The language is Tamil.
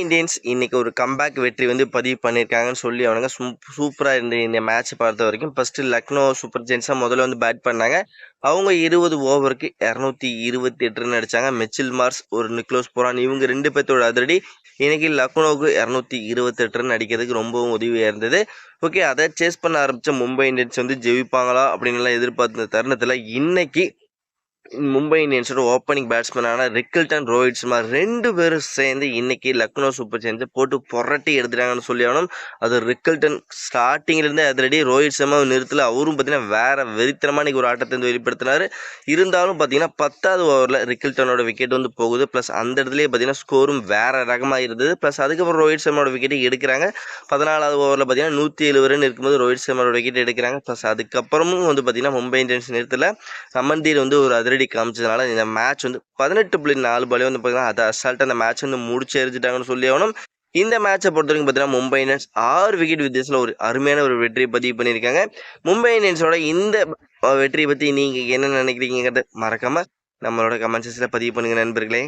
இந்தியன்ஸ் இன்னைக்கு ஒரு கம்பேக் வெற்றி வந்து பதிவு பண்ணியிருக்காங்கன்னு சொல்லி அவனுங்க சூப்பராக இருந்த இந்த மேட்ச் பார்த்த வரைக்கும். ஃபர்ஸ்ட்டு லக்னோ சூப்பர் ஜெயின்ஸாக முதல்ல வந்து பேட் பண்ணாங்க. அவங்க 20 ஓவருக்கு 228 ரன் அடித்தாங்க. மிச்சில் மார்ஸ் ஒரு நிக்லோஸ் புரான் இவங்க 2 பேர்த்தோட அதிரடி இன்னைக்கு லக்னோவுக்கு 228 ரன் அடிக்கிறதுக்கு ரொம்பவும் உதவியாக இருந்தது. ஓகே, அதை சேஸ் பண்ண ஆரம்பித்த மும்பை இந்தியன்ஸ் வந்து ஜெயிப்பாங்களா அப்படின்லாம் எதிர்பார்த்த தருணத்தில் இன்னைக்கு மும்பை இந்தியன்ஸோட ஓப்பனிங் பேட்ஸ்மேனான ரிக்கில்டன், ரோஹித் சர்மா 2 பேரும் சேர்ந்து இன்னைக்கு லக்னோ சூப்பர் ஜெயின்ஸை போட்டு புரட்டி எடுத்துட்டாங்கன்னு சொல்லி ஆகணும். அது ரிக்கில்டன் ஸ்டார்டிங்லேருந்தே அதிரடி, ரோஹித் சர்மா நிறுத்தல. அவரும் பார்த்தீங்கன்னா வேற வெறித்தனமாக இன்னைக்கு ஒரு ஆட்டத்தை வந்து வெளிப்படுத்தினார். இருந்தாலும் பார்த்தீங்கன்னா 10வது ஓவரில் ரிக்கில்டனோட விக்கெட் வந்து போகுது. ப்ளஸ் அந்த இடத்துலேயே பார்த்தீங்கன்னா ஸ்கோரும் வேற ரகமாக இருந்தது. ப்ளஸ் அதுக்கப்புறம் ரோஹித் சர்மாவோட விக்கெட்டை எடுக்கிறாங்க. 14வது ஓவரில் பார்த்தீங்கன்னா 107 ரன் இருக்கும்போது ரோஹித் சர்மாவோட விக்கெட் எடுக்கிறாங்க. ப்ளஸ் அதுக்கப்புறமும் வந்து பார்த்தீங்கன்னா மும்பை இந்தியன்ஸ் நிறுத்தல. அமன்தீர் வந்து ஒரு அதிரடி காமிச்சதுனால இந்த மேட்ச் வந்து 18.4 பாலே வந்து பார்த்தீங்கன்னா அதை அசால்ட்டாக அந்த மேட்ச் வந்து முடிச்சு எரிஞ்சிட்டாங்கன்னு சொல்லி ஆகணும். இந்த மேட்சை பொறுத்த வரைக்கும் பார்த்தீங்கன்னா மும்பை இந்தியன்ஸ் 6 விக்கெட் வித்தியாசத்தில் ஒரு அருமையான ஒரு வெற்றியை பதிவு பண்ணியிருக்காங்க. மும்பை இந்தியன்ஸோட இந்த வெற்றியை பற்றி நீங்கள் என்ன நினைக்கிறீங்கிறத மறக்காமல் நம்மளோட கமெண்ட் செக்ஷனில் பதிவு பண்ணுங்கள் நண்பர்களே.